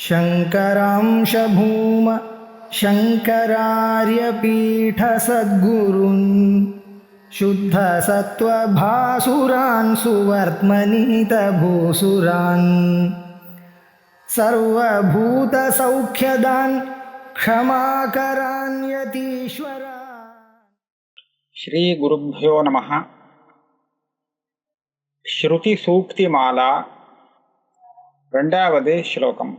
शङ्करांश भूम शङ्करार्यपीठसद्गुरून् शुद्धसत्त्वभासुरान् सुवर्त्मनीतभूसुरान् सर्वभूतसौख्यदान् क्षमाकरान् यतीश्वरान्. श्री गुरुभ्यो नमः. श्रुति सूक्तिमाला ரெண்டாவது ஸ்லோகம்.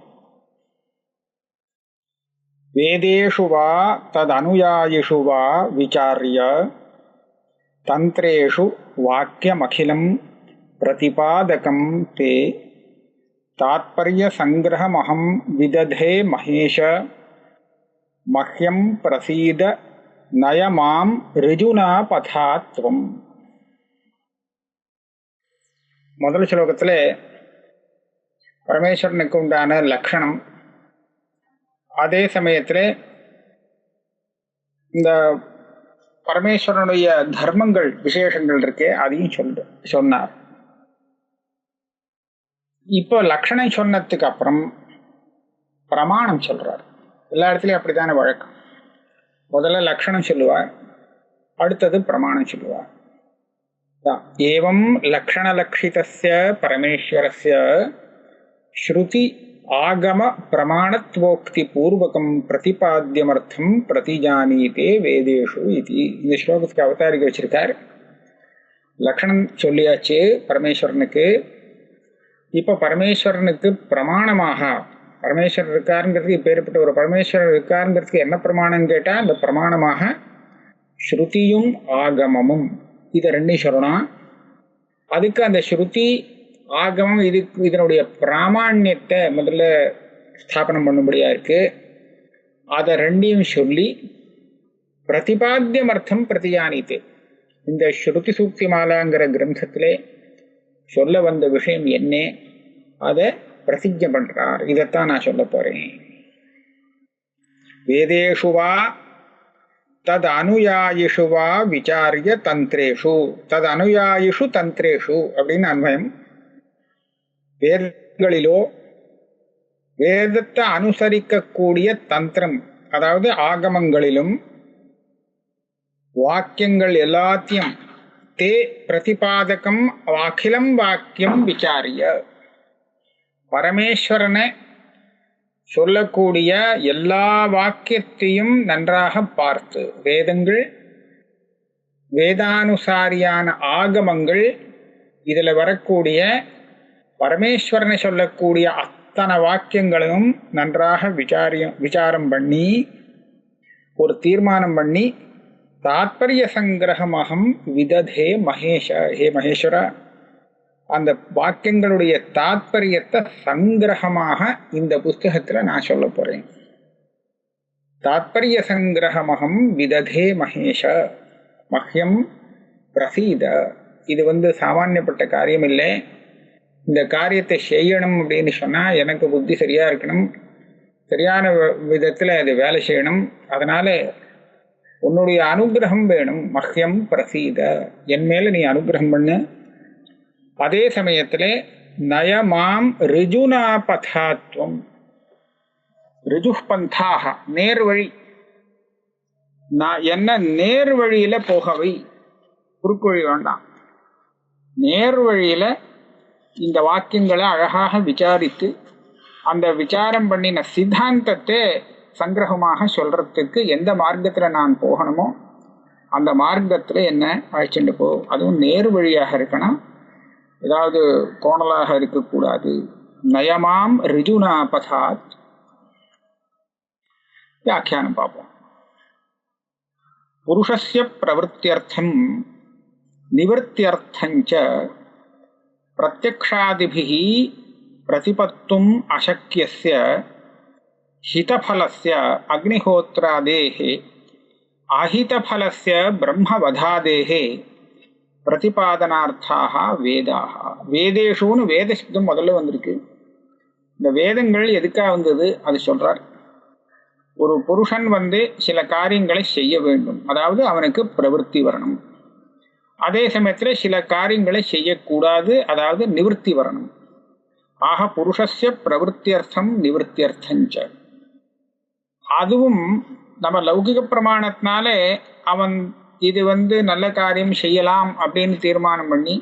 வேதேஷு வா ததனுயாயிஷு வா விசார்ய தந்திரேஷு வாக்கியமகிலம் பிரதிபாதகம் தே தாத்பர்ய சங்கிரஹமஹம் விததே மகேஷ மஹ்யம் பிரசீத நயமாம் ரிஜுனா பதாத்வம். முதல் ஸ்லோகத்தில் பரமேஸ்வரனுக்கு உண்டான லக்ஷணம், அதே சமயத்தில் இந்த பரமேஸ்வரனுடைய தர்மங்கள் விசேஷங்கள் இருக்கே அதையும் சொன்னார். இப்போ லக்ஷணம் சொன்னதுக்கு அப்புறம் பிரமாணம் சொல்றார். எல்லா இடத்துலையும் அப்படித்தானே வழக்கம். முதல்ல லக்ஷணம் சொல்லுவார், அடுத்தது பிரமாணம் சொல்லுவார். ஏவம் லக்ஷணலக்ஷிதஸ்ய பரமேஸ்வரஸ்ய ஸ்ருதி ஆகம பிரமாணத்வோக்தி பூர்வகம் பிரதிபாத்தியமர்த்தம் பிரதிஜானீதே வேதேஷு இது. இந்த ஸ்லோகத்துக்கு அவதாரிக்க வச்சிருக்கார். லக்ஷணம் சொல்லியாச்சு பரமேஸ்வரனுக்கு. இப்போ பரமேஸ்வரனுக்கு பிரமாணமாக பரமேஸ்வரர் இருக்காருங்கிறதுக்கு இப்பேற்பட்ட ஒரு பரமேஸ்வரர் இருக்காருங்கிறதுக்கு என்ன பிரமாணம் கேட்டால், அந்த பிரமாணமாக ஸ்ருதியும் ஆகமமும் இதை ரெண்டையும் சொல்லணும். அதுக்கு அந்த ஸ்ருதி ஆகமம் இதனுடைய பிராமாண்யத்தை முதல்ல ஸ்தாபனம் பண்ணும்படியா இருக்கு. அதை ரெண்டையும் சொல்லி பிரதிபாத்தியமர்த்தம் பிரதிஜானித்து, இந்த ஸ்ருதி சூக்தி மாலாங்கிற கிரந்தத்திலே சொல்ல வந்த விஷயம் என்ன அதை பிரதிஜை பண்றார். இதைத்தான் நான் சொல்ல போறேன். வேதேஷு வா தத் அனுயாயிஷு வா விசாரிய தந்திரேஷு. தத் அனுயாயிஷு தந்திரேஷு அப்படின்னு அன்வயம். வேதங்களிலோ வேதத்தை அனுசரிக்கக்கூடிய தந்திரம், அதாவது ஆகமங்களிலும் வாக்கியங்கள் எல்லாத்தையும் தே பிரதிபாதகம் அகிலம் வாக்கியம் விசாரிய, பரமேஸ்வரனை சொல்லக்கூடிய எல்லா வாக்கியத்தையும் நன்றாக பார்த்து, வேதங்கள் வேதானுசாரியான ஆகமங்கள் இதில் வரக்கூடிய பரமேஸ்வரனை சொல்லக்கூடிய அத்தனை வாக்கியங்களையும் நன்றாக விசாரம் பண்ணி ஒரு தீர்மானம் பண்ணி தாத்பரிய சங்கிரகமகம் விததே மகேஷ, ஹே மகேஸ்வர, அந்த வாக்கியங்களுடைய தாத்பரியத்தை சங்கிரகமாக இந்த புஸ்தகத்தில் நான் சொல்ல போறேன். தாத்பரிய சங்கிரகமகம் விததே மகேஷ மஹ்யம் பிரசீத. இது சாமானியப்பட்ட காரியம் இல்லை. இந்த காரியத்தை செய்யணும் அப்படின்னு சொன்னால் எனக்கு புத்தி சரியாக இருக்கணும், சரியான விதத்தில் அது வேலை செய்யணும். அதனால் உன்னுடைய அனுகிரகம் வேணும். மஹ்யம் பிரசீத, என் மேலே நீ அனுகிரகம் பண்ணு. அதே சமயத்தில் நயமாம் ரிஜுனா பதாத்வம், ரிஜு பந்தாக நேர்வழி, நான் என்ன நேர்வழியில் போகவை, குறுக்குவழி வேண்டாம், நேர்வழியில் இந்த வாக்கியங்களை அழகாக விசாரித்து அந்த விசாரம் பண்ணின சித்தாந்தத்தை சங்கிரகமாக சொல்றதுக்கு எந்த மார்க்கத்தில் நான் போகணுமோ அந்த மார்க்கத்தில் என்ன அழைச்சிட்டு போ. அதுவும் நேர் வழியாக இருக்கணும், ஏதாவது கோணலாக இருக்கக்கூடாது. நயமாம் ரிஜுனா பதாத். வியாக்கியானம் பார்ப்போம். புருஷஸ்ய பிரவருத்தியர்த்தம் நிவர்த்தியர்த்தஞ்ச பிரத்யக்ஷாதிபிஹ பிரதிபத்தும் அசக்கியஸ்ய ஹிதஃபலஸ்ய அக்னிஹோத்ராதேஹ அஹிதஃபலஸ்ய பிரம்மவதாதேஹ பிரதிபாதனார்த்தாக வேதாக. வேதேஷுன்னு வேத சப்தம் முதல்ல வந்திருக்கு. இந்த வேதங்கள் எதுக்காக வந்தது அது சொல்றார். ஒரு புருஷன் சில காரியங்களை செய்ய வேண்டும், அதாவது அவனுக்கு பிரவருத்தி வரணும். அதே சமயத்தில் சில காரியங்களை செய்யக்கூடாது, அதாவது நிவர்த்தி வரணும். ஆக புருஷஸ்ய பிரவருத்தியர்த்தம் நிவர்த்தியர்த்தஞ்ச. அதுவும் நம்ம லௌகிக பிரமாணத்தினாலே அவன் இது நல்ல காரியம் செய்யலாம் அப்படின்னு தீர்மானம் பண்ணி,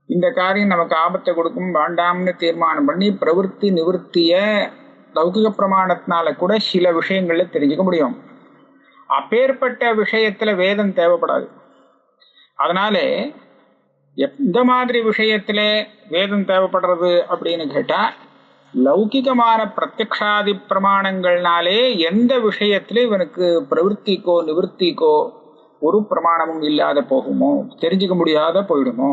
இந்த காரியம் நமக்கு ஆபத்தை கொடுக்கும் வேண்டாம்னு தீர்மானம் பண்ணி பிரவருத்தி நிவர்த்திய லௌகிக பிரமாணத்தினால கூட சில விஷயங்கள்ல தெரிஞ்சுக்க முடியும். அப்பேற்பட்ட விஷயத்துல வேதம் தேவைப்படாது. அதனால எந்த மாதிரி விஷயத்துல வேதம் தேவைப்படுறது அப்படின்னு கேட்டா, லௌகிகமான பிரத்யக்ஷாதி பிரமாணங்கள்னாலே எந்த விஷயத்துல இவனுக்கு பிரவருத்திக்கோ நிவர்த்திக்கோ ஒரு பிரமாணமும் இல்லாத போகுமோ, தெரிஞ்சுக்க முடியாத போயிடுமோ,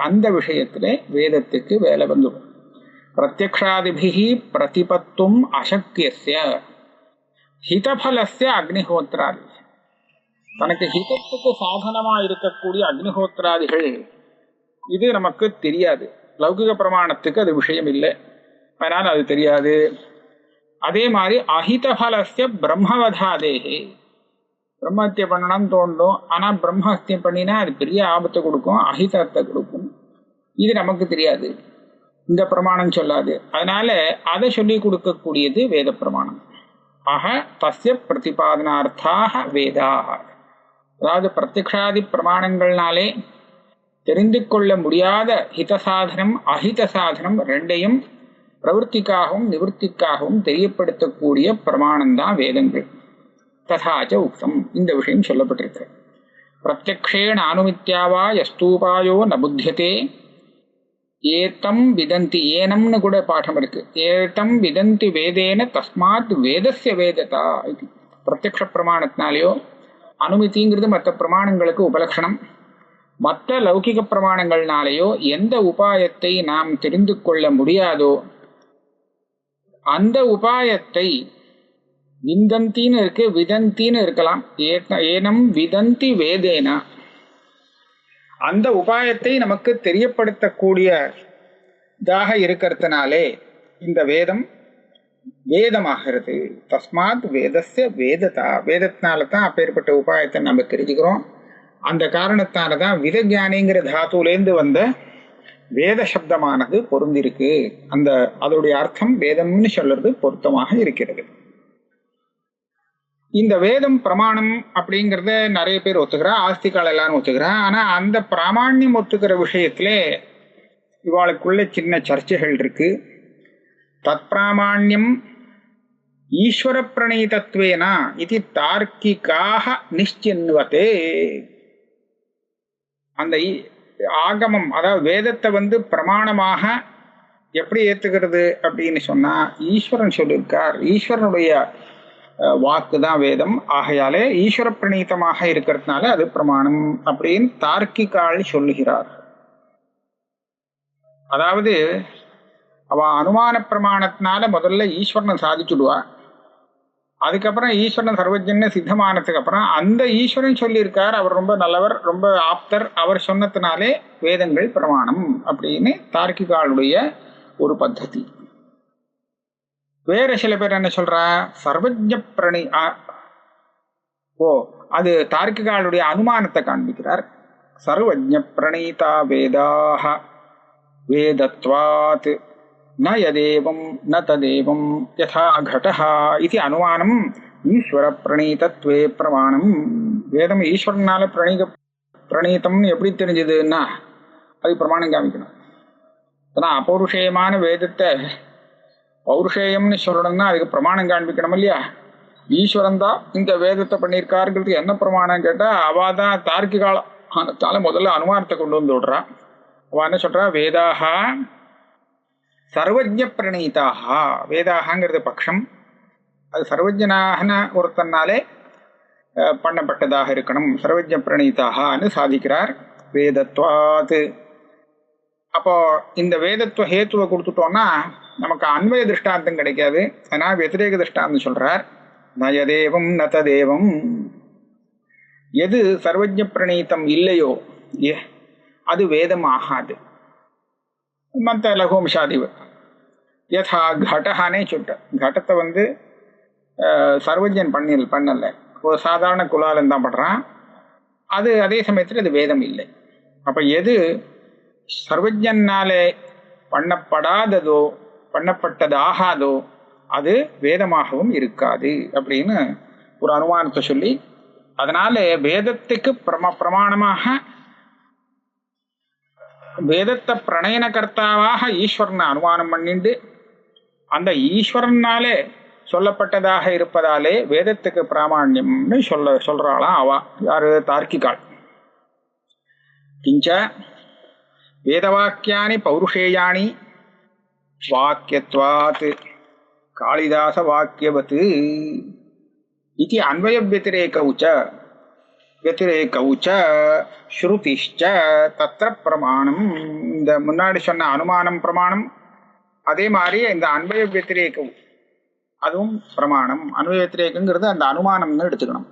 அந்த விஷயத்துல வேதத்துக்கு வேலை வந்துடும். பிரத்யக்ஷாதிபிஹி பிரதிபத்தும் அசக்கியஸ்ய ஹிதபலஸ்ய அக்னிஹோத்ராதி. தனக்கு ஹிதத்துக்கு சாதனமா இருக்கக்கூடிய அக்னிஹோத்ராதிகள் இது நமக்கு தெரியாது. லௌகிக பிரமாணத்துக்கு அது விஷயம் இல்லை, அதனால அது தெரியாது. அதே மாதிரி அஹிதபலஸ்ய பிரம்மவதாதேகே, பிரம்மஹத்தியை பண்ணணும்னு தோண்டும், ஆனா பிரம்மஹத்தியம் பண்ணினா அது பெரிய ஆபத்தை கொடுக்கும், அஹிதத்தை கொடுக்கும். இது நமக்கு தெரியாது, இந்த பிரமாணம் சொல்லாது. அதனால அதை சொல்லி கொடுக்கக்கூடியது வேத பிரமாணம். ஆக தஸ்ய பிரதிபாதனார்த்தாக வேதாக, அதாவது பிரத்யக்ஷாதி பிரமாணங்கள்னாலே தெரிந்து கொள்ள முடியாத ஹித சாதனம் அஹித சாதனம் ரெண்டையும் பிரவருத்திக்காகவும் நிவர்த்திக்காகவும் தெரியப்படுத்தக்கூடிய பிரமாணம் தான் வேதங்கள். ததாச்ச உக்தம், இந்த விஷயம் சொல்லப்பட்டிருக்கு. பிரத்யக்ஷேண அனுமித்யாவா யஸ்தூபாயோ ந புத்தியதே ஏதம் விதந்தி, ஏனம்னு கூட பாடம் இருக்கு. ஏதம் விதந்தி வேதேன தஸ்மாத் வேதஸ்ய வேததா இது. பிரத்யக்ஷ பிரமாணத்தினாலேயோ, அனுமதிங்கிறது மற்ற பிரமாணங்களுக்கு உபலட்சணம், மற்ற லௌகிக பிரமாணங்கள்னாலேயோ எந்த உபாயத்தை நாம் தெரிந்து கொள்ள முடியாதோ அந்த உபாயத்தை விந்தந்தின்னு இருக்கு, விதந்தின்னு இருக்கலாம். ஏனம் விதந்தி வேதேனா, அந்த உபாயத்தை நமக்கு தெரியப்படுத்தக்கூடியதாக இருக்கிறதுனாலே இந்த வேதம் வேதமாகிறது. தஸ்மாத் வேதஸ்ய வேததா, வேதத்தினால தான் அப்பேற்பட்ட உபாயத்தை நம்ம தெரிஞ்சுக்கிறோம். அந்த காரணத்தால தான் விதஞானிங்கிற தாத்துலேருந்து வந்த வேத சப்தமானது பொருந்திருக்கு. அதோடைய அர்த்தம் வேதம்னு சொல்றது பொருத்தமாக இருக்கிறது. இந்த வேதம் பிரமாணம் அப்படிங்கிறத நிறைய பேர் ஒத்துக்கிறா, ஆஸ்திகால் எல்லாரும் ஒத்துக்கிறா. ஆனா அந்த பிராமாண்யம் ஒத்துக்கிற விஷயத்துல இவாளுக்குள்ள சின்ன சர்ச்சைகள் இருக்கு. தத் பிராமாண்யம் ஈஸ்வர பிரணீதத்வேனா இது தார்க்கிகாக நிಶ್ಚಿನ್ವತೆ. அந்த ஆகமம், அதாவது வேதத்தை பிரமாணமாக எப்படி ஏத்துக்கிறது அப்படின்னு சொன்னா, ஈஸ்வரன் சொல்லியிருக்கார், ஈஸ்வரனுடைய வாக்கு தான் வேதம், ஆகையாலே ஈஸ்வர பிரணீதமாக இருக்கிறதுனால அது பிரமாணம் அப்படின்னு தார்க்கிகால் சொல்லுகிறார். அதாவது அவ அனுமான பிரமாணத்தினால முதல்ல ஈஸ்வரனை சாதிச்சுடுவா, அதுக்கப்புறம் ஈஸ்வரன் சர்வஜன்னு சித்தமானதுக்கு அப்புறம் அந்த ஈஸ்வரன் சொல்லியிருக்கார், அவர் ரொம்ப நல்லவர், ரொம்ப ஆப்தர், அவர் சொன்னதுனாலே வேதங்கள் பிரமாணம் அப்படின்னு தார்க்கிகாளுடைய ஒரு பத்ததி. வேற சில பேர் என்ன சொல்றா, சர்வஜ பிரணி அது தார்க்கிகாளுடைய அனுமானத்தை காண்பிக்கிறார். சர்வஜ பிரணீதா வேதாக வேதத்வாத் ந யதேவம் ந ததேவம் யதா கடஹ இது அனுமானம் ஈஸ்வர பிரணீதத்வே பிரமாணம். வேதம் ஈஸ்வரனால பிரணீதம்னு எப்படி தெரிஞ்சதுன்னா அது பிரமாணம் காமிக்கணும். ஏன்னா அபௌருஷேயமான வேதத்தை பௌருஷேயம்னு சொல்லணும்னா அதுக்கு பிரமாணம் காண்பிக்கணும் இல்லையா? ஈஸ்வரன் தான் இந்த வேதத்தை பண்ணியிருக்காருங்கிறதுக்கு என்ன பிரமாணம் கேட்டால் அவள் தான் தார்க்கிகாலத்தால முதல்ல அனுமானத்தை கொண்டு வந்து விடுறான். அவள் என்ன சொல்றா, வேதாக சர்வஜ பிரணீதாக, வேதாகங்கிறது பட்சம், அது சர்வஜனாகன ஒருத்தனாலே பண்ணப்பட்டதாக இருக்கணும், சர்வஜ பிரணீதாகனு சாதிக்கிறார். வேதத்வாத், அப்போ இந்த வேதத்துவ ஹேத்துவை கொடுத்துட்டோம்னா நமக்கு அன்வய திருஷ்டாந்தம் கிடைக்காது. அதனால் வெதிரேக திருஷ்டாந்தம் சொல்றார். நயதேவம் நததேவம், எது சர்வஜ பிரணீதம் இல்லையோ அது வேதம் ஆகாது. மற்ற லகுவம்சாதிவு யதா கடஹானே சொல்ற, கடத்தை சர்வஜன் பண்ணல, ஒரு சாதாரண குலாலன் தான் பண்றான், அது அதே சமயத்தில் அது வேதம் இல்லை. அப்ப எது சர்வஜனாலே பண்ணப்படாததோ பண்ணப்பட்டதாகாதோ அது வேதமாகவும் இருக்காது அப்படின்னு ஒரு அனுமானத்தை சொல்லி, அதனால வேதத்துக்கு பிரமாணமாக வேதத்தை பிரணயன கர்த்தாவாக ஈஸ்வரனை அனுமானம் பண்ணிண்டு அந்த ஈஸ்வரனாலே சொல்லப்பட்டதாக இருப்பதாலே வேதத்துக்கு பிராமாண்யம்னு சொல்றாளாம் அவா. யாரு? தார்க்கிகாள். கிஞ்ச வேதவாக்கியானி பௌருஷேயானி வாக்கியத்வாத் காளிதாச வாக்கியவத் இதி அன்வய व्यतिरेकौच ஸ்ருதிஷ்ச தத்ர பிரமாணம். இந்த முன்னாடி சொன்ன அனுமானம் பிரமாணம், அதே மாதிரி இந்த அன்வய व्यतिरेकம் அதுவும் பிரமாணம். அன்வய व्यतिरेकங்கிறது அந்த அனுமானம்னு எடுத்துக்கணும்.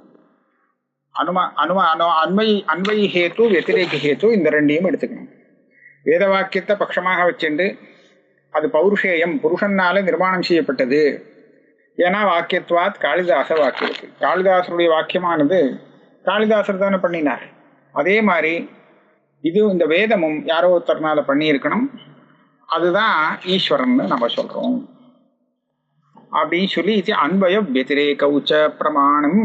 அன்வய ஹேத்து व्यतिरेक ஹேத்து இந்த ரெண்டையும் எடுத்துக்கணும். வேத வாக்கியத்தை பட்சமாக வச்சுண்டு அது பௌருஷேயம், புருஷனால நிர்மாணம் செய்யப்பட்டது. ஏன்னா வாக்கியத்வாத் காளிதாச வாக்கியத்து, காளிதாசருடைய வாக்கியமானது காளிதாசர் தானே பண்ணினார். அதே மாதிரி இது இந்த வேதமும் யாரோ ஒருத்தர்னால பண்ணியிருக்கணும், அதுதான் ஈஸ்வரன் நம்ம சொல்றோம் அப்படின்னு சொல்லி இது அன்வய व्यतिरेकौच பிரமாணம்.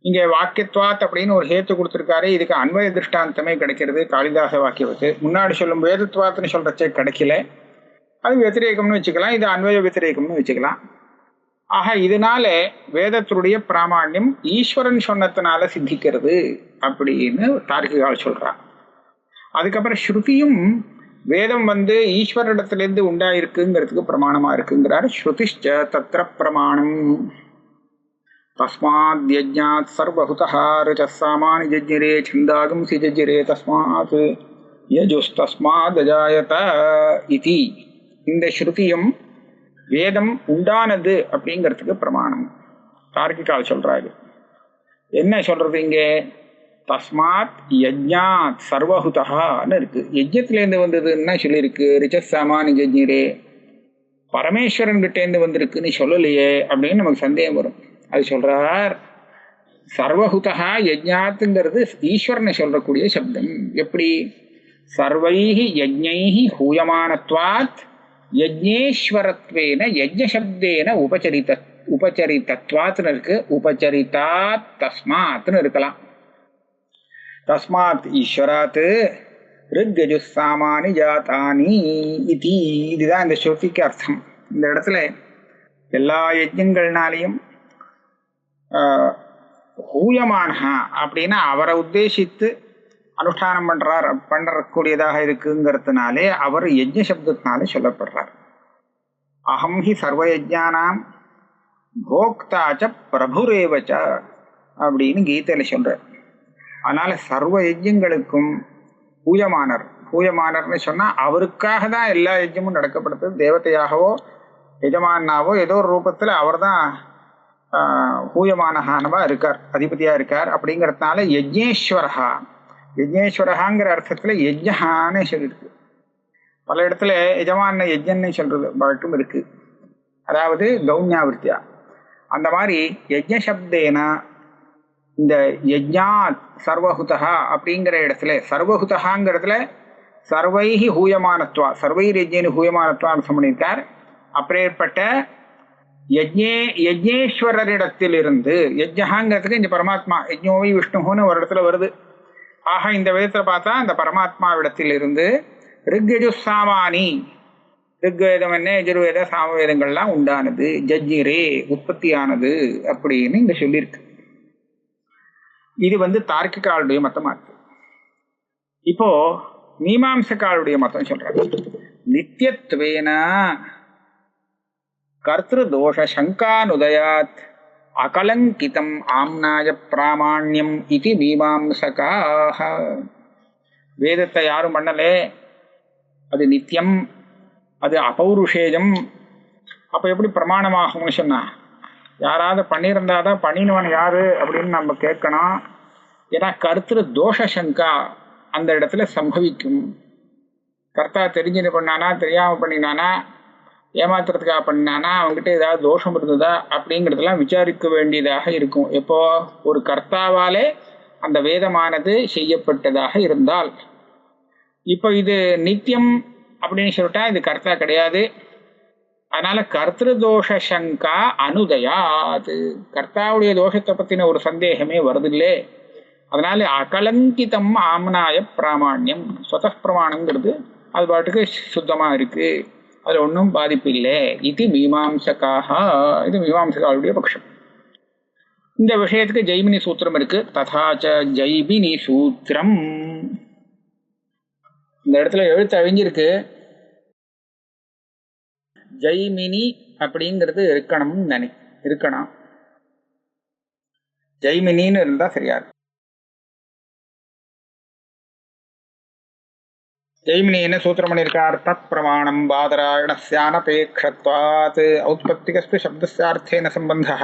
இங்க வாக்கியத்வாத் அப்படின்னு ஒரு ஹேத்து கொடுத்திருக்காரு. இதுக்கு அன்வய திருஷ்டாந்தமே கிடைக்கிறது காளிதாச வாக்கியத்துக்கு. முன்னாடி சொல்லும் வேதத்வாத்னு சொல்றச்சே கிடைக்கல, அது व्यतिरेकம்னு வச்சுக்கலாம், இது அன்வய व्यतिरेकம்னு வச்சுக்கலாம். ஆக இதனால வேதத்துடைய பிராமாண்யம் ஈஸ்வரன் சொன்னத்தினால சித்திக்கிறது அப்படின்னு தார்க்கிகால் சொல்றான். அதுக்கப்புறம் ஸ்ருதியும் வேதம் ஈஸ்வரிடத்திலிருந்து உண்டாயிருக்குங்கிறதுக்கு பிரமாணமா இருக்குங்கிறார். ஸ்ருதிஷ்ச தத்ர பிரமாணம். தஸ்மாத் யஜ்ஞாத் சர்வஹுதஹ ருச்சः சாமானி ஜஜ்ஞிரே சந்தாகம்சி ஜஜ்ஞிரே தஸ்மாத் யஜுஸ்தஸ்மாத் அஜாயத இதி. இந்த ஸ்ருதியும் வேதம் உண்டானது அப்படிங்கிறதுக்கு பிரமாணம். தார்க்கிகால் சொல்றாரு. என்ன சொல்றது இங்கே? தஸ்மாத் யஜ்ஞாத் சர்வஹுதஹான்னு இருக்கு. யஜ்ஞத்திலேருந்து வந்ததுன்னா சொல்லியிருக்கு. ரிச்சஸ் சாமானி ஜஜ்ஞிரே, பரமேஸ்வரன் கிட்டேருந்து வந்திருக்குன்னு சொல்லலையே அப்படின்னு நமக்கு சந்தேகம் வரும். அது சொல்றார், சர்வஹுதஹா யஜ்ஞாத்துங்கிறது ஈஸ்வரனை சொல்லக்கூடிய சப்தம். எப்படி? சர்வைஹி யஜ்ஞைஹி ஹூயமானத்வாத் யஜ்ஞேஸ்வரத்வேன யஜ்ஞசப்தேன உபச்சரித்தத்வாத்னு இருக்கு. உபச்சரித்தாத் தஸ்மாத்னு இருக்கலாம். தஸ்மாத் ஈஸ்வராத் ரிக்யஜுஸ் சாமானி ஜாதானி இதி. இதுதான் இந்த ஸ்ருதிக்கு அர்த்தம். இந்த இடத்துல எல்லா யஜ்ஞங்கள்னாலையும் ஹூயமானஹா அப்படின்னா அவரை உத்தேசித்து அனுஷ்டானம் பண்ணக்கூடியதாக இருக்குங்கிறதுனாலே அவர் யஜ்ஞ சப்தத்தினாலே சொல்லப்படுறார். அகம் ஹி சர்வயஜ்ஞானாம் போக்தாச்ச பிரபுரேவச்ச அப்படின்னு கீதையில சொல்றார். அதனால சர்வ யஜ்ஞங்களுக்கும் பூயமானர்னு சொன்னா அவருக்காக தான் எல்லா யஜ்ஞமும் நடக்கப்படுது. தேவதையாகவோ எஜமானாவோ ஏதோ ஒரு ரூபத்துல அவர் தான் ஹூயமானஹானவா இருக்கார், அதிபதியா இருக்கார். அப்படிங்கிறதுனால யஜ்ஞேஸ்வரஹாங்கிற அர்த்தத்துல யஜ்ஞஹான்னு சொல்லிருக்கு. பல இடத்துல எஜமான யஜ்ஞன்னு சொல்றது வழக்கம் இருக்கு, அதாவது கௌன்யாவிருத்தியா. அந்த மாதிரி யஜ்ஞ சப்தேனா இந்த யஜ்ஞாத் சர்வஹுதஹா அப்படிங்கிற இடத்துல சர்வஹுதஹாங்கிறதுல சர்வைஹி ஹூயமானத்வா, சர்வைர் யஜ்ஞேனு ஹூயமானத்வான்னு பண்ணியிருக்கார். அப்பேற்பட்ட யஜ்ஞேஸ்வரரிடத்திலிருந்து, யஜ்ஞஹாங்கிறதுக்கு இந்த பரமாத்மா யஜ்ஞோவி விஷ்ணுன்னு ஒரு இடத்துல வருது. ஆக இந்த விதத்துல பார்த்தா இந்த பரமாத்மாவிடத்திலிருந்து ரிக்யஜுஸ் சாமானி, ரிக்வேதம் என்ன யஜுர்வேத சாமவேதங்கள்லாம் உண்டானது, ஜஜ்ஞிரே உற்பத்தியானது அப்படின்னு இங்க சொல்லியிருக்கு. இது தார்க்கிகாளுடைய மத்தமா இருக்கு. இப்போ மீமாம்சகாளுடைய மத்தம் சொல்றாங்க. நித்தியத்வேன கர்த்திரு தோஷ சங்கானுதயாத் அகலங்கிதம் ஆம்னாய பிராமாண்யம் இது மீமாம்சகாஹ. வேதத்தை யாரும் பண்ணலே, அது நித்தியம், அது அபௌருஷேயம், அப்ப எப்படி பிரமாணமாகும்னு சொன்னா, யாராவது பண்ணியிருந்தாதான் பண்ணினவன் யாரு அப்படின்னு நம்ம கேட்கணும். ஏன்னா கர்த்திரு தோஷ சங்கா அந்த இடத்துல சம்பவிக்கும். கர்த்தா தெரிஞ்சுன்னு பண்ணானா, தெரியாம பண்ணினானா, ஏமாத்துறதுக்காக பண்ணானா, அவங்ககிட்ட ஏதாவது தோஷம் இருந்ததா அப்படிங்கிறதெல்லாம் விசாரிக்க வேண்டியதாக இருக்கும். எப்போ ஒரு கர்த்தாவாலே அந்த வேதமானது செய்யப்பட்டதாக இருந்தால். இப்போ இது நித்தியம் அப்படின்னு சொல்லிட்டா இது கர்த்தா கிடையாது. அதனால கர்த்திருதோஷ சங்கா அனுதயாது, கர்த்தாவுடைய தோஷத்தை பத்தின ஒரு சந்தேகமே வருதில்லை. அதனால அகலங்கிதம் ஆம்னாய பிராமாண்யம், ஸ்வத பிரமாணங்கிறது அது பாட்டுக்கு சுத்தமா இருக்கு, அதுல ஒன்றும் பாதிப்பு இல்லை. இது மீமாம்சகாக, இது மீமாம்சகாவுடைய பட்சம். இந்த விஷயத்துக்கு ஜெய்மினி சூத்திரம் இருக்கு. ததாச்ச ஜெய்மினி சூத்திரம், இந்த இடத்துல எழுத்து அழிஞ்சிருக்கு. ஜெய்மினி அப்படிங்கிறது இருக்கணும். ஜெய்மினின்னு இருந்தா சரியா இருக்கு. ஜெய்மினி என்ன சூத்திரம் பண்ணியிருக்கார்? தத் பிரமாணம் பாதராயணஸ்யானபேக்ஷத்வாத் ஔத்பத்திகஸ்து சப்தஸ்யார்த்தேன சம்பந்தா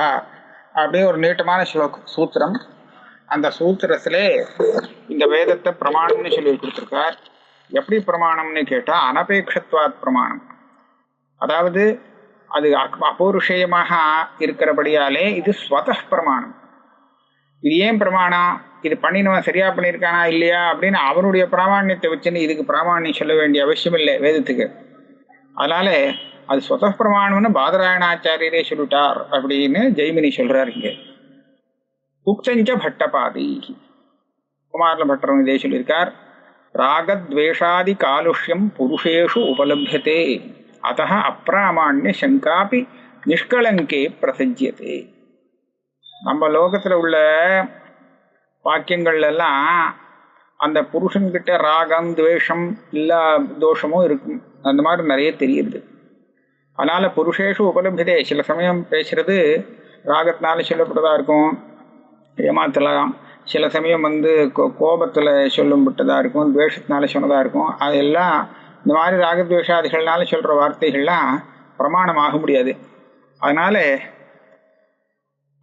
அப்படின்னு ஒரு நீட்டமான சூத்திரம். அந்த சூத்திரத்திலே இந்த வேதத்தை பிரமாணம்னு சொல்லி கொடுத்துருக்கார். எப்படி பிரமாணம்னு கேட்டா அனபேக்ஷத்வாத் பிரமாணம், அதாவது அது அபௌருஷேயமாக இருக்கிறபடியாலே இது ஸ்வத பிரமாணம். இது ஏன் பிரமாணம்? இது பண்ணினவன் சரியா பண்ணியிருக்கானா இல்லையா அப்படின்னு அவனுடைய பிராமாண்யத்தை வச்சுன்னு இதுக்கு பிராமாண்யம் சொல்ல வேண்டிய அவசியம் இல்லை வேதத்துக்கு. அதனால அது ஸ்வத பிரமாணம்னு பாதராயணாச்சாரியரே சொல்லிட்டார் அப்படின்னு ஜெய்மினி சொல்றாரு. இங்கே உக்தஞ்ச பட்டபாதி, குமாரல பட்டரும் இதே சொல்லியிருக்கார். ராகத்வேஷாதி காலுஷ்யம் புருஷேஷு உபலபியதே அத்தः அப்பிராமாண்ய சங்காபி நிஷ்கலங்கே பிரசஜ்யதே. நம்ம லோகத்துல உள்ள வாக்கியங்கள் எல்லாம் அந்த புருஷன்கிட்ட ராகம் துவேஷம் எல்லா தோஷமும் இருக்கும், அந்த மாதிரி நிறைய தெரியுது. அதனால புருஷேஷு உபலபியதே, சில சமயம் பேசுறது ராகத்தினால சொல்லப்பட்டதா இருக்கும், ஏமாத்தலாம். சில சமயம் கோபத்துல சொல்லும்பட்டதா இருக்கும், துவேஷத்தினால சொன்னதா இருக்கும். அதெல்லாம் இந்த மாதிரி ராகத்வேஷாதிகள்னால சொல்ற வார்த்தைகள்லாம் பிரமாணமாக முடியாது. அதனால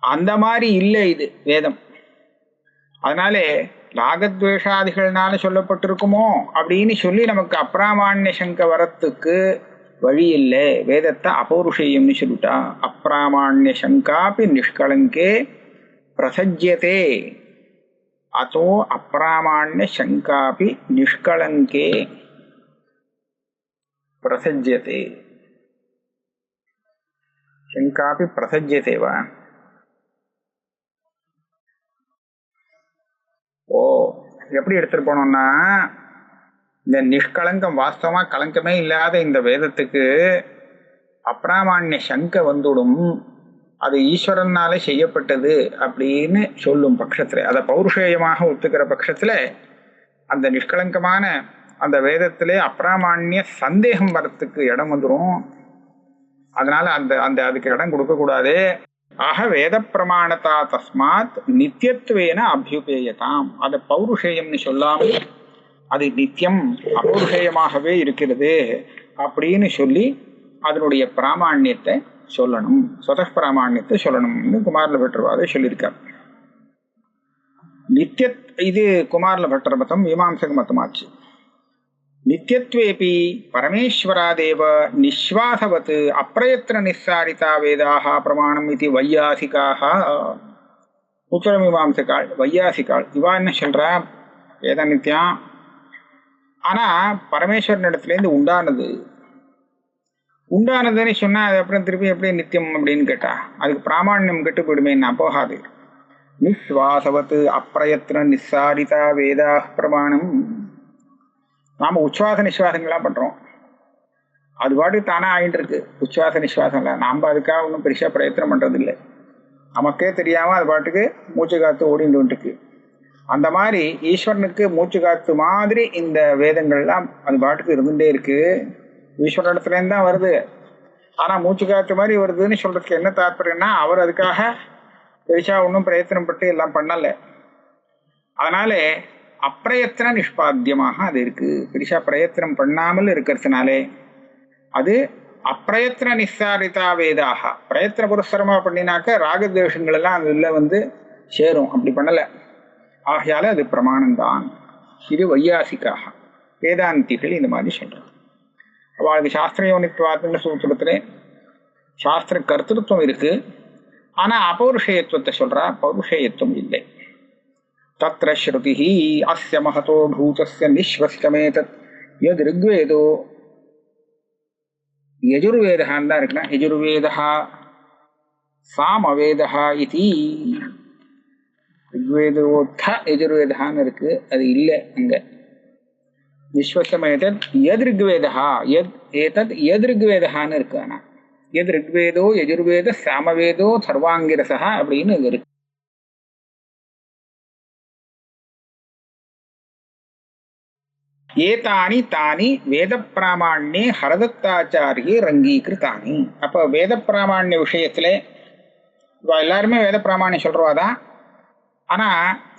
அந்த மாதிரி இல்லை இது வேதம். அதனால ராகத்வேஷாதிகள்னால சொல்லப்பட்டிருக்குமோ அப்படின்னு சொல்லி நமக்கு அப்பிராமாண்ய சங்க வரத்துக்கு வழி இல்லை. வேதத்தை அபௌருஷேயம்னு சொல்லிட்டா அப்பிராமாண்ய சங்காபி நிஷ்கலங்கே பிரசஜ்யதே, அதோ அப்பிராமாண்ய சங்காபி நிஷ்கலங்கே பிரசஜ்யதே. சங்காபி பிரசஜ்யதே வா? ஓ, எப்படி எடுத்துட்டு போனோம்னா, இந்த நிஷ்கலங்கம் வாஸ்தவமா கலங்கமே இல்லாத இந்த வேதத்துக்கு அப்பிராமாண்ய சங்க வந்துடும், அது ஈஸ்வரனாலே செய்யப்பட்டது அப்படின்னு சொல்லும் பட்சத்துல, அதை பௌருஷேயமாக ஒத்துக்கிற பட்சத்துல அந்த நிஷ்கலங்கமான அந்த வேதத்திலே அப்பிராமாண்ய சந்தேகம் வரத்துக்கு இடம் வந்துடும். அதனால அதுக்கு இடம் கொடுக்க கூடாது. ஆக வேத பிரமாணத்தா தஸ்மாத் நித்தியத்துவேன அபியுபேயதாம், அதை பௌருஷேயம்னு சொல்லாமல் அது நித்தியம் அபௌருஷேயமாகவே இருக்கிறது அப்படின்னு சொல்லி அதனுடைய பிராமாண்யத்தை சொல்லணும், ஸ்வத பிராமாண்யத்தை சொல்லணும்னு குமாரல பட்டர்வாதே சொல்லியிருக்கார். நித்திய இது குமாரல பட்டர் மதம், மீமாம்சக மதமாச்சு. நித்தியத்வேபி பரமேஸ்வராதேவ நிஸ்வாசவத் அப்பிரயத்ன நிஸ்ஸாரிதா வேதாக பிரமாணம் இது வையாசிகாக. உத்தரமீமாம்சகாள் வையாசிகாள் இவா என்ன சொல்றா? வேத நித்தியம், ஆனா பரமேஸ்வரன் இடத்துலேருந்து உண்டானதுன்னு சொன்னா அது அப்புறம் திருப்பி எப்படி நித்தியம் அப்படின்னு கேட்டா அதுக்கு பிராமாண்யம் கெட்டு போயிடுமே, என்ன போகாது. நிஸ்வாசவத் அப்பிரயத்ன நிஸ்ஸாரிதா வேதா பிரமாணம். நாம உச்சுவாச நிஸ்வாசங்கள்லாம் பண்றோம், அது பாட்டுக்கு தானே ஆகிட்டு இருக்கு. உச்சுவாச நிஸ்வாசம்லாம் நாம அதுக்காக ஒன்றும் பெருசா பிரயத்தனம் பண்றது இல்லை, நமக்கே தெரியாம அது பாட்டுக்கு மூச்சு காத்து ஓடிட்டு இருக்கு. அந்த மாதிரி ஈஸ்வரனுக்கு மூச்சு காத்து மாதிரி இந்த வேதங்கள்லாம் அது பாட்டுக்கு இருந்துட்டே இருக்கு. ஈஸ்வர இடத்துலேருந்து தான் வருது, ஆனா மூச்சு காத்து மாதிரி வருதுன்னு சொல்றதுக்கு என்ன தாற்பயம்னா அவர் அதுக்காக பெருசா ஒன்றும் பிரயத்தனம் பட்டு எல்லாம் பண்ணல. அதனால அப்பிரயத்தன நிஷ்பாத்தியமாக அது இருக்கு. பெருசா பிரயத்தனம் பண்ணாமல் இருக்கிறதுனாலே அது அப்பிரயத்தன நிஸ்ஸாரிதா வேதாக. பிரயத்தன புரஸ்தரமா பண்ணினாக்க ராகத்வேஷங்கள் எல்லாம் அதுல சேரும், அப்படி பண்ணல. ஆகையால அது பிரமாணம்தான். இது வையாசிக்காக வேதாந்திகள் இந்த மாதிரி சொல்றாங்க. அவளுக்கு சாஸ்திர யோனித்வாத்ம சூத்திரத்திலே சாஸ்திர கர்த்திருவம் இருக்கு, ஆனா அபௌருஷேயத்துவத்தை சொல்றா, பௌருஷேயத்துவம் இல்லை. தத்ர ஸ்ருதிஹி அஸ்ய மஹதோ பூதஸ்ய நிஸ்வஸ்தமேதத் யத் ரிக்வேதோ யஜுர்வேதான்னு தான் இருக்குன்னா யஜுர்வேதா சாமவேதா இது ரிக்வேதோத்த யஜுர்வேதான்னு இருக்கு, அது இல்லை அங்க. விஸ்வசமேதத் யத் ரிக்வேதா ஏதத் யத் ரிக்வேதான்னு இருக்கு. ஆனா யத் ரிக்வேதோ யஜுர்வேத சாமவேதோ சர்வாங்கிரசா அப்படின்னு இது இருக்கு. ஏதானி தானி வேத பிராமாண்யே ஹரதத்தாச்சாரியே ரங்கீகிருத்தானி. அப்போ வேத பிராமாண்ய விஷயத்துல எல்லாருமே வேத பிராமாண்யம் சொல்றவாதான். ஆனா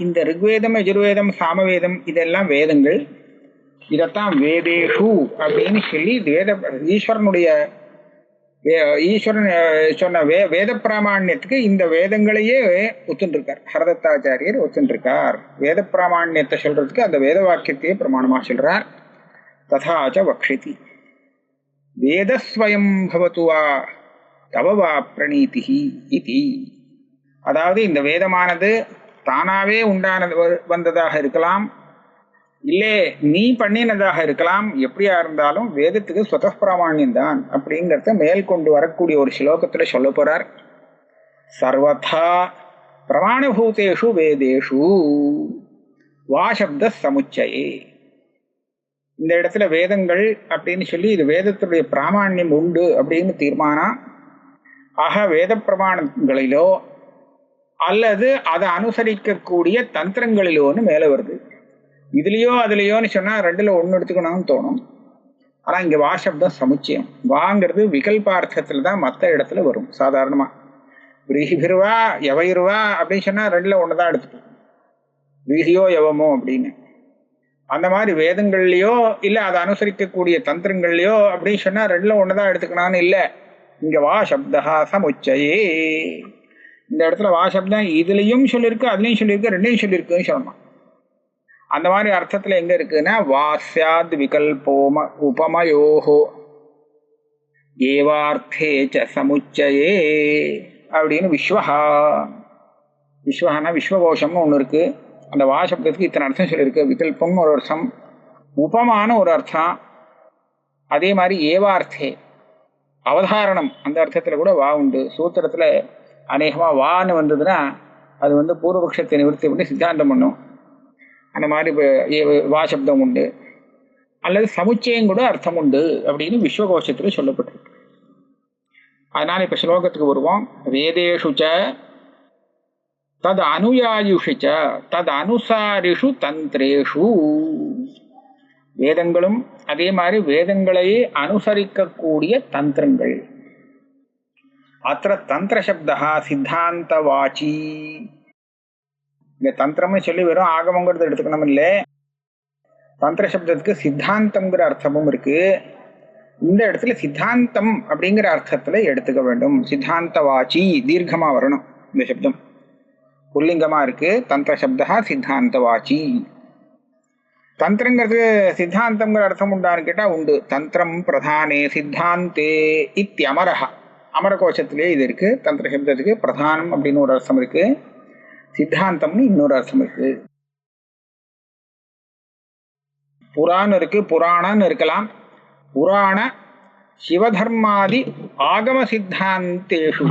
இந்த ரிக்வேதம் யஜுர்வேதம் சாமவேதம் இதெல்லாம் வேதங்கள். இதத்தான் வேதேஷு அப்படின்னு சொல்லி ஈஸ்வரனுடைய ஈஸ்வரன் சொன்ன வேத பிராமாண்யத்துக்கு இந்த வேதங்களையே ஒத்துருக்கார். ஹரதத்தாச்சாரியர் ஒத்துருக்கார். வேத பிராமாண்யத்தை சொல்றதுக்கு அந்த வேத வாக்கியத்தையே பிரமாணமா சொல்றார். ததாச்ச வக்ஷிதி வேதஸ்வயம் பவத்துவா தவவா பிரணீதி இது. அதாவது இந்த வேதமானது தானாவே உண்டானது வந்ததாக இருக்கலாம், இல்லே நீ பண்ணினதாக இருக்கலாம். எப்படியா இருந்தாலும் வேதத்துக்கு ஸ்வத பிராமாண்யம் தான் அப்படிங்கிறத மேல் கொண்டு வரக்கூடிய ஒரு ஸ்லோகத்துல சொல்ல போறார். சர்வதா பிரமாணபூதேஷு வேதேஷு வா சப்த சமுச்சயே. இந்த இடத்துல வேதங்கள் அப்படின்னு சொல்லி இது வேதத்துடைய பிராமாண்யம் உண்டு அப்படின்னு தீர்மானம். ஆக வேத பிரமாணங்களிலோ அல்லது அதை அனுசரிக்கக்கூடிய தந்திரங்களிலோன்னு மேல வருது. இதுலயோ அதுலயோன்னு சொன்னா ரெண்டுல ஒண்ணு எடுத்துக்கணும்னு தோணும். ஆனா இங்க வா சப்தம் சமுச்சயம். வாங்கிறது விகல்பார்த்தத்துல தான் மற்ற இடத்துல வரும். சாதாரணமா விரீஹிபிருவா எவைருவா அப்படின்னு சொன்னா ரெண்டுல ஒண்ணுதான் எடுத்துக்கணும், விரீஹியோ எவமோ அப்படின்னு. அந்த மாதிரி வேதங்கள்லயோ இல்ல அதை அனுசரிக்கக்கூடிய தந்திரங்கள்லயோ அப்படின்னு சொன்னா ரெண்டுல ஒண்ணுதான் எடுத்துக்கணும்னு இல்லை. இங்க வா சப்தா சமுச்சயே. இந்த இடத்துல வா சப்தம் இதுலயும் சொல்லியிருக்கு அதுலயும் சொல்லியிருக்கு ரெண்டையும் சொல்லியிருக்குன்னு சொல்லணும். அந்த மாதிரி அர்த்தத்துல எங்க இருக்குன்னா வாஸ்யாத் விகல்போம உபமயோஹோ ஏவார்த்தே ச சமுச்சயே அப்படின்னு விஸ்வஹா. விஸ்வஹானா விஸ்வகோஷம்னு ஒண்ணு இருக்கு. அந்த வா சப்தத்துக்கு இத்தனை அர்த்தம் சொல்லியிருக்கு. விகல்பம்னு ஒரு அர்த்தம், உபமான ஒரு அர்த்தம், அதே மாதிரி ஏவார்த்தே அவதாரணம் அந்த அர்த்தத்துல கூட வா உண்டு. சூத்திரத்துல அநேகமா வான்னு வந்ததுன்னா அது பூர்வபக்ஷத்தை நிவர்த்தி பண்ணி சித்தாந்தம் பண்ணும். அந்த மாதிரி வா சப்தம் உண்டு. அல்லது சமுச்சயம் கூட அர்த்தம் உண்டு அப்படின்னு விஸ்வகோஷத்துல சொல்லப்பட்டிருக்கு. அதனால இப்ப ஸ்லோகத்துக்கு வருவோம். வேதேஷுச்ச தத் அனுயாயுஷுச்ச தத் அனுசாரிஷு தந்திரேஷு. வேதங்களும் அதே மாதிரி வேதங்களை அனுசரிக்கக்கூடிய தந்திரங்கள். அத்த தந்திர சப்தா சித்தாந்த வாச்சி. இந்த தந்திரம்னு சொல்லி வெறும் ஆகமங்கிறது எடுத்துக்கணும் இல்லை. தந்திர சப்தத்துக்கு சித்தாந்தம்ங்கிற அர்த்தமும் இருக்கு. இந்த இடத்துல சித்தாந்தம் அப்படிங்கிற அர்த்தத்துல எடுத்துக்க வேண்டும். சித்தாந்த வாச்சி தீர்க்கமா வரணும். இந்த சப்தம் புல்லிங்கமா இருக்கு. தந்திர சப்தா சித்தாந்த வாச்சி. தந்திரங்கிறது சித்தாந்தம்ங்கிற அர்த்தம் உண்டான்னு கேட்டா உண்டு. தந்திரம் பிரதானே சித்தாந்தே இத்தியமரஹா. அமரகோஷத்திலே இது இருக்கு. தந்திர சப்தத்துக்கு பிரதானம் அப்படின்னு ஒரு அர்த்தம் இருக்கு, சித்தாந்தம்னு இன்னொரு அர்த்தம் இருக்கு. புராணம் இருக்கு, புராணன்னு இருக்கலாம். புராண சிவதர்மாதி ஆகம சித்தாந்தேஷு.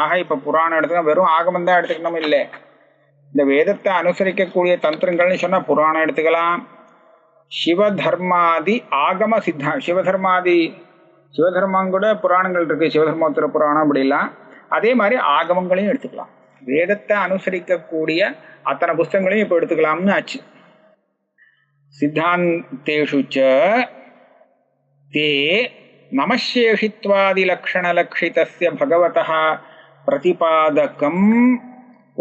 ஆக இப்ப புராணம் எடுத்துக்கணும், வெறும் ஆகமம் தான் எடுத்துக்கணும் இல்லை. இந்த வேதத்தை அனுசரிக்கக்கூடிய தந்திரங்கள்னு சொன்னா புராணம் எடுத்துக்கலாம். சிவதர்மாதி ஆகம சிவதர்மாதி சிவதர்மம் கூட புராணங்கள் இருக்கு. சிவதர்மோத்தர புராணம் அப்படிலாம். அதே மாதிரி ஆகமங்களையும் எடுத்துக்கலாம். வேதத்தை அனுசரிக்கக்கூடிய அத்தனை புஸ்தகங்களையும் இப்ப எடுத்துக்கலாம்னு ஆச்சு. சித்தாந்தேஷு தே நமசேஷித்வாதி லக்ஷண லக்ஷிதஸ்ய பகவதः பிரதிபாதகம்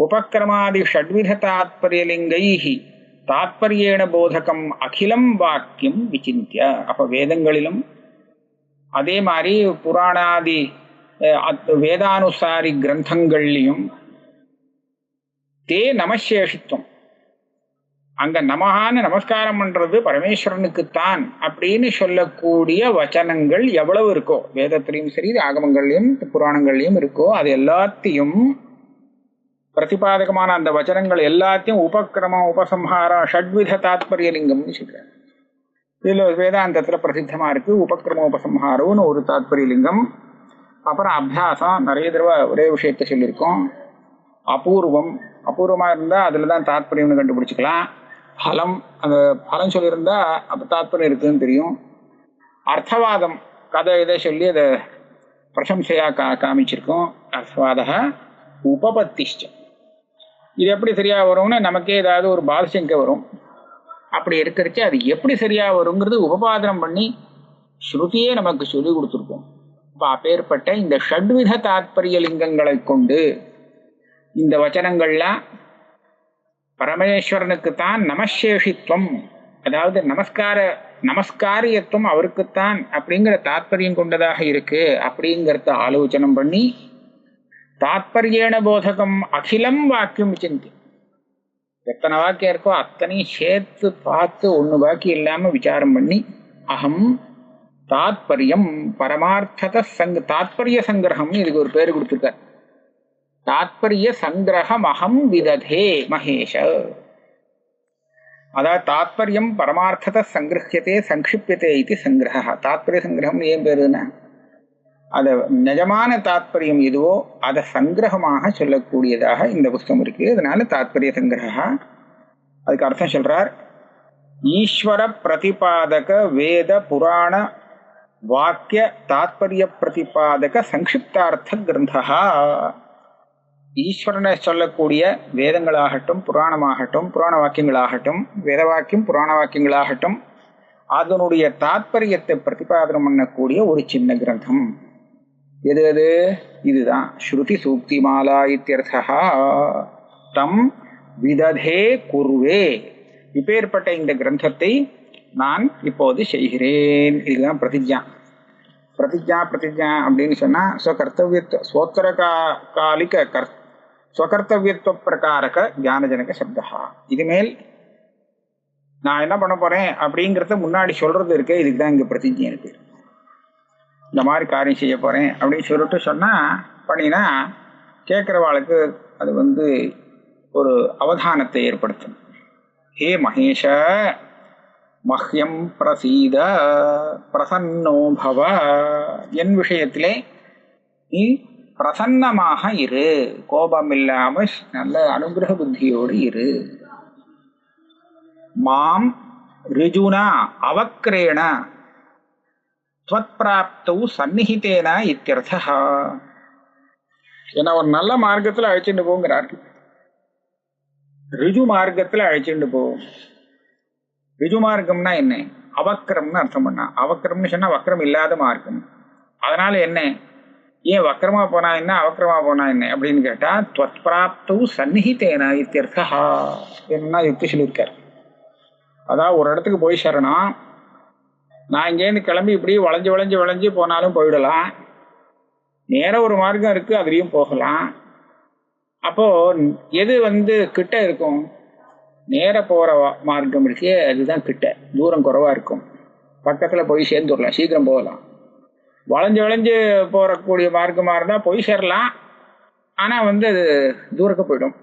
உபக்ரமாதி ஷட்வித தாத்பர்யலிங்கைஹி தாத்பர்யேண போதகம் அகிலம் வாக்கியம் விசிந்திய. அப்ப வேதங்களிலும் அதே மாதிரி புராணாதி வேதானுசாரி கிரந்தங்கள்லையும் தே நமசேஷித்துவம், அங்க நமகான்னு நமஸ்காரம் பண்றது பரமேஸ்வரனுக்குத்தான் அப்படின்னு சொல்லக்கூடிய வச்சனங்கள் எவ்வளவு இருக்கோ, வேதத்திலையும் சரி ஆகமங்கள்லையும் புராணங்கள்லையும் இருக்கோ, அது எல்லாத்தையும் பிரதிபாதகமான அந்த வச்சனங்கள் எல்லாத்தையும் உபக்கிரமம் உபசம்ஹாரம் ஷட்வித தாத்பர்யலிங்கம்னு சொல்றாரு. இதில் வேதாந்தத்தில் பிரசித்தமாக இருக்குது. உபக்கிரமோபசம்ஹாரோன்னு ஒரு தாத்பரிய லிங்கம். அப்புறம் அபியாசம், நிறைய தடவை ஒரே விஷயத்த சொல்லியிருக்கோம். அபூர்வம், அபூர்வமாக இருந்தால் அதில் தான் தாத்பரியம்னு கண்டுபிடிச்சிக்கலாம். பலம், அந்த பலம் சொல்லியிருந்தா அப்போ தாத்பரியம் இருக்குதுன்னு தெரியும். அர்த்தவாதம், கதை இதை சொல்லி அதை பிரசம்சையாக காமிச்சிருக்கோம். அர்த்தவாத உபபத்திஷ்டம். இது எப்படி சரியாக வரும்னு நமக்கே ஏதாவது ஒரு பாதசங்கை வரும். அப்படி இருக்கிறச்சு அது எப்படி சரியாக வருங்கிறது உபபாதனம் பண்ணி ஸ்ருதியே நமக்கு சொல்லி கொடுத்துருக்கோம். இப்போ அப்பேற்பட்ட இந்த ஷட்வித தாத்பரிய லிங்கங்களை கொண்டு இந்த வச்சனங்கள்லாம் பரமேஸ்வரனுக்குத்தான் நமசேஷித்வம், அதாவது நமஸ்காரியத்துவம் அவருக்குத்தான் அப்படிங்கிற தாத்பரியம் கொண்டதாக இருக்கு அப்படிங்கிறத ஆலோசனம் பண்ணி தாத்பரியேன போதகம் அகிலம் வாக்கியம் சிந்தி, எத்தனை வாக்கியம் இருக்கோ அத்தனையும் சேர்த்து பார்த்து ஒன்று வாக்கி இல்லாமல் விசாரம் பண்ணி அகம் தாத்பரியம் பரமார்த்தத தாத்பரிய சங்கிரகம், இதுக்கு ஒரு பேர் கொடுத்துருக்கார். தாத்பரிய சங்கிரகம் அகம் விததே மகேஷ. அதாவது தாத்பரியம் பரமார்த்தத சங்கிரஹியதே சங்கிப்யதே இது சங்கிரக. தாத்பரிய சங்கிரகம் ஏன் பேருன்னா அதை நிஜமான தாத்பரியம் எதுவோ அதை சங்கிரகமாக சொல்லக்கூடியதாக இந்த புஸ்தகம் இருக்கு. அதனால தாத்பரிய சங்கிரக. அதுக்கு அர்த்தம் சொல்றார், ஈஸ்வர பிரதிபாதக வேத புராண வாக்கிய தாத்பரிய பிரதிபாதக சங்கிப்தார்த்த கிரந்தா. ஈஸ்வரனை சொல்லக்கூடிய வேதங்களாகட்டும், புராணமாகட்டும், புராண வாக்கியங்களாகட்டும், வேத வாக்கியம் புராண வாக்கியங்களாகட்டும், அதனுடைய தாத்பரியத்தை பிரதிபாதனம் பண்ணக்கூடிய ஒரு சின்ன கிரந்தம். எது அது? இதுதான் ஸ்ருதி சூக்தி மாலா இத்தியர்த்தா. தம் விததே குர்வே. இப்பேற்பட்ட இந்த கிரந்தத்தை நான் இப்போது செய்கிறேன். இதுதான் பிரதிஜா. பிரதிஜா அப்படின்னு சொன்னா ஸ்வகர்த்தவியத்துவ காலிக ஸ்வகர்த்தவியத்துவ பிரகாரக ஞானஜனக சப்தா. இதுமேல் நான் என்ன பண்ண போறேன் அப்படிங்கிறத முன்னாடி சொல்றது இருக்கு. இதுக்கு தான் இங்க பிரதிஜை இருக்கு. இந்த மாதிரி காரியம் செய்ய போறேன் அப்படின்னு சொல்லிட்டு சொன்னா பண்ணினா கேட்கிறவாளுக்கு அது ஒரு அவதானத்தை ஏற்படுத்தும். ஹே மகேஷ மஹ்யம் பிரசீத பிரசன்னோ பவ. என் விஷயத்திலே நீ பிரசன்னமாக இரு, கோபம் இல்லாம நல்ல அனுகிரக புத்தியோடு இரு. மாம் ரிஜுனா அவக்ரேண த்வத்ப்ராப்தௌ சந்நிஹிதேன இத்யர்த்தா. ஏன்னா ஒரு நல்ல மார்க்கத்தில் அழைச்சிட்டு போங்கிறார். ரிஜு மார்க்கத்தில் அழைச்சிட்டு போ. ரிஜு மார்க்கம்னா என்ன? அவக்கிரம்னு அர்த்தம் பண்ணா. அவக்கிரம்னு சொன்னா வக்கரம் இல்லாத மார்க்கம். அதனால என்ன, ஏன் வக்கரமா போனா என்ன அவக்கிரமா போனா என்ன அப்படின்னு கேட்டா த்வத்ப்ராப்தௌ சந்நிஹிதேன இத்யர்த்தா என்ன யுக்தி சொல்லியிருக்கார். அதான் ஒரு இடத்துக்கு போய் சேரணும். நான் இங்கேருந்து கிளம்பி இப்படி வளைஞ்சு வளைஞ்சு வளைஞ்சு போனாலும் போயிடலாம். நேரம் ஒரு மார்க்கம் இருக்கு, அதுலேயும் போகலாம். அப்போ எது கிட்ட இருக்கும்? நேர போற மார்க்கம் இருக்கே, அதுதான் கிட்ட, தூரம் குறைவா இருக்கும், பக்கத்துல போய் சேர்ந்துடலாம், சீக்கிரம் போகலாம். வளைஞ்சு வளைஞ்சு போறக்கூடிய மார்க்கமா இருந்தா போய் சேரலாம், ஆனா அது தூரக்க போயிடும்.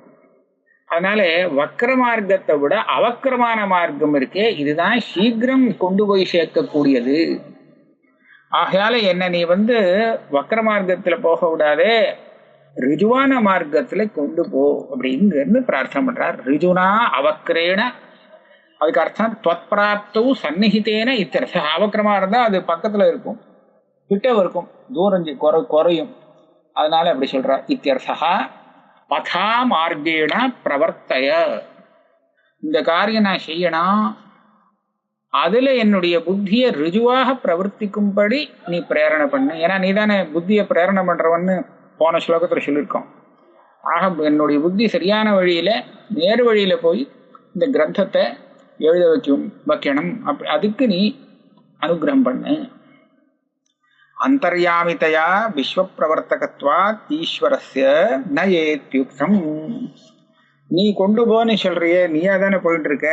அதனால வக்கர மார்க்கத்தை விட அவக்கிரமான மார்க்கம் இருக்கே, இதுதான் சீக்கிரம் கொண்டு போய் சேர்க்கக்கூடியது. ஆகையால என்ன நீ வக்கர மார்க்கத்துல போக விடாதே, ரிஜுவான மார்க்கத்துல கொண்டு போ அப்படின்னு பிரார்த்தனை பண்றார். ரிஜுனா அவக்கிரேன, அதுக்கு அர்த்தம் த்வத்ப்ராப்தௌ சந்நிஹிதேன இத்தியர்த்தா. அவக்கிரமா இருந்தா அது பக்கத்துல இருக்கும், கிட்ட இருக்கும், தூரம் குறையும். அதனால அப்படி சொல்றார். இத்தியர்த்தா பதா மார்க்கேண பிரவர்த்தய. இந்த காரியம் நான் செய்யணும், அதுல என்னுடைய புத்தியை ரிஜுவாக பிரவர்த்திக்கும்படி நீ பிரேரணை பண்ணு. ஏன்னா நீ தானே புத்தியை பிரேரணை பண்றவன்னு போன ஸ்லோகத்துல சொல்லியிருக்கோம். ஆக என்னுடைய புத்தி சரியான வழியில நேரு வழியில போய் இந்த கிரந்தத்தை எழுத வைக்கணும். அதுக்கு நீ அனுகிரகம் பண்ணு. அந்தர்யாமிதயா விஸ்வ பிரவர்த்தகத்வாத் ஈஸ்வரஸ்ய ந ஏத்யுக்தம். நீ கொண்டு போன்னு சொல்றியே, நீயா தானே போயிட்டு இருக்க,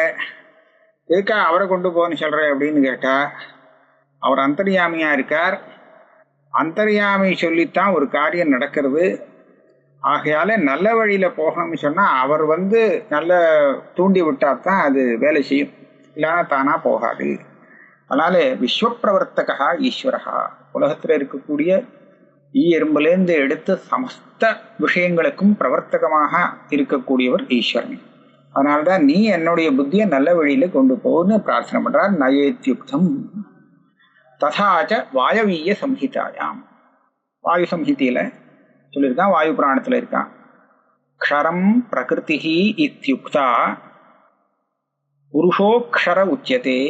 எதுக்கா அவரை கொண்டு போன்னு சொல்ற அப்படின்னு கேட்டா, அவர் அந்தர்யாமியா இருக்கார். அந்தர்யாமி சொல்லித்தான் ஒரு காரியம் நடக்கிறது. ஆகையால நல்ல வழியில போகணும்னு சொன்னா அவர் நல்ல தூண்டி விட்டா தான் அது வேலை செய்யும், இல்லைன்னா தானா போகாது. அதனால விஸ்வப்பிரவர்த்தகா ஈஸ்வரஹா, உலகத்தில் இருக்கக்கூடிய எறும்புலேருந்து எடுத்து சமஸ்த விஷயங்களுக்கும் பிரவர்த்தகமாக இருக்கக்கூடியவர் ஈஸ்வரன். அதனால்தான் நீ என்னுடைய புத்தியை நல்ல வழியில கொண்டு போன்னு பிரார்த்தனை பண்றார். நயேத்யுக்தம் ததாச்ச வாயவீய சம்ஹிதாயாம், வாயு சம்ஹிதையில சொல்லியிருக்கான், வாயு புராணத்துல இருக்கான். க்ஷரம் பிரகிருதி இத்யுக்தா புருஷோக்ஷர உச்யதே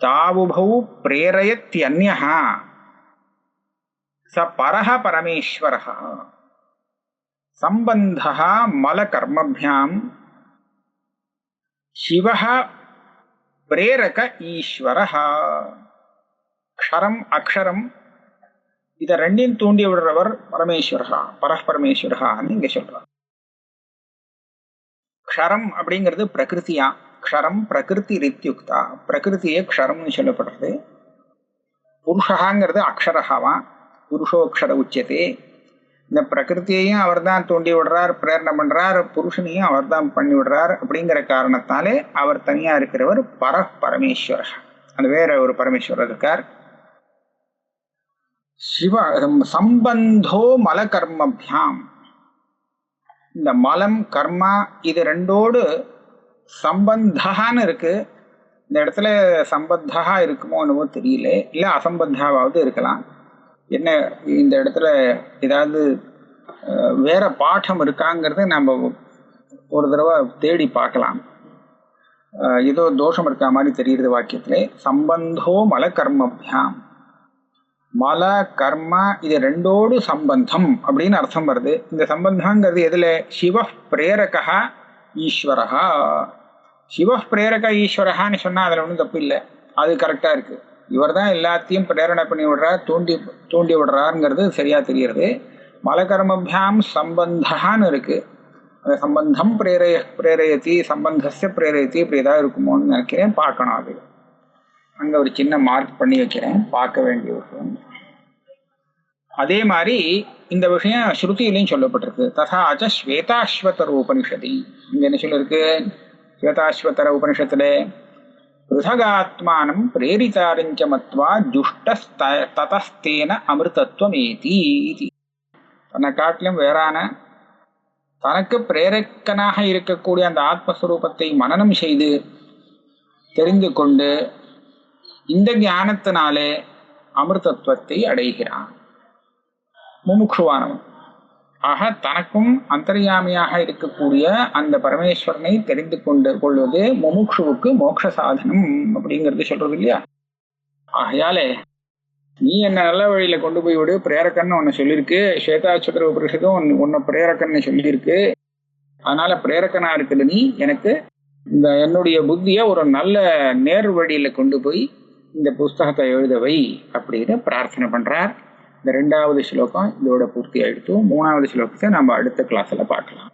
தாவுபௌ பிரேரயத்யன்யஹ ச பரஹ பரமேஸ்வரஹ சம்பந்தஹ மலகர்மभ्याம் சிவஹ பிரேரக ஈஸ்வரஹ. க்ஷரம் அக்ஷரம் இதை ரெண்டையும் தூண்டி விடுறவர் பரமேஸ்வரஹா, பரமேஸ்வரஹான்னு இங்க சொல்றார். க்ஷரம் அப்படிங்கிறது பிரகிருதியா, க்ஷரம் பிரகிருதி ரித்யுக்தா, பிரகிருதியே க்ஷரம்னு சொல்லப்படுறது. புருஷகாங்கிறது அக்ஷரஹாவா, புருஷோக்ஷர உச்சதே. இந்த பிரகிருத்தியையும் அவர் தான் தூண்டி விடுறார், பிரேரணை பண்றார், புருஷனையும் அவர் தான் பண்ணி விடுறார். அப்படிங்கிற காரணத்தாலே அவர் தனியா இருக்கிறவர் பரமேஸ்வரர். அந்த வேற ஒரு பரமேஸ்வரர் இருக்கார். சிவ சம்பந்தோ மல கர்மபியாம், இந்த மலம் கர்மா இது ரெண்டோடு சம்பந்தான்னு இருக்கு. இந்த இடத்துல சம்பந்தா இருக்குமோ என்னவோ தெரியல, இல்ல அசம்பந்தாவாவது இருக்கலாம். என்ன இந்த இடத்துல ஏதாவது வேற பாடம் இருக்காங்கிறது நம்ம ஒரு தடவை தேடி பார்க்கலாம். ஏதோ தோஷம் இருக்கா மாதிரி தெரியுது வாக்கியத்திலே. சம்பந்தோ மல கர்மபியாம், மல கர்மா இது ரெண்டோடு சம்பந்தம் அப்படின்னு அர்த்தம் வருது. இந்த சம்பந்தங்கிறது எதுல? சிவ பிரேரகா ஈஸ்வரஹா. சிவ பிரேரக ஈஸ்வரஹான்னு சொன்னா அதுல ஒன்றும் தப்பு இல்லை, அது கரெக்டா இருக்கு. இவர் தான் எல்லாத்தையும் பிரேரணை பண்ணி விடுறார், தூண்டி விடுறாருங்கிறது சரியா தெரியுது. மலகர்மபியாம் சம்பந்தான்னு இருக்கு. அந்த சம்பந்தம் பிரேரயத்தி, சம்பந்தஸ்ய பிரேரயத்தி, இப்படி ஏதாவது இருக்குமோன்னு நினைக்கிறேன். பார்க்கணும், அது அங்க ஒரு சின்ன மார்க் பண்ணி வைக்கிறேன், பார்க்க வேண்டிய விஷயம். அதே மாதிரி இந்த விஷயம் ஸ்ருதியிலையும் சொல்லப்பட்டிருக்கு. ததாச்ச ஸ்வேதாஸ்வதர உபனிஷதி, இங்க என்ன சொல்லிருக்கு? ஸ்வேதாஸ்வதர உபனிஷத்துல பிருதகாத்மானம் பிரேரிதாரஞ்ச மத்வா ஜுஷ்டஸ்ததஸ்தேன அமிர்தத்வமேதி. தன்னை காட்டிலும் வேறான தனக்கு பிரேரக்கனாக இருக்கக்கூடிய அந்த ஆத்மஸ்வரூபத்தை மனனம் செய்து தெரிந்து கொண்டு இந்த ஞானத்தினாலே அமிர்தத்துவத்தை அடைகிறான் முமுட்சுவானவன். ஆக தனக்கும் அந்தர்யாமியாக இருக்கக்கூடிய அந்த பரமேஸ்வரனை தெரிந்து கொள்வது முமுட்சுவுக்கு மோட்ச சாதனம் அப்படிங்கிறது சொல்றது இல்லையா? ஆகையாலே நீ என்ன நல்ல வழியில கொண்டு போய் விடு, பிரேரக்கன்னு ஒன்னு சொல்லியிருக்கு. ஸ்வேதாஸ்வதர உபனிஷத்தும் உன்னை பிரேரக்கன்னு சொல்லியிருக்கு. அதனால பிரேரக்கனா இருக்குது நீ, எனக்கு இந்த என்னுடைய புத்திய ஒரு நல்ல நேர் வழியில கொண்டு போய் இந்த புஸ்தகத்தை எழுதவை அப்படின்னு பிரார்த்தனை பண்றார். இந்த 2வது ஸ்லோகம் இதோட பூர்த்தி ஆயிடுத்து. 3வது ஸ்லோகத்தை நம்ம அடுத்த கிளாஸ்ல பார்க்கலாம்.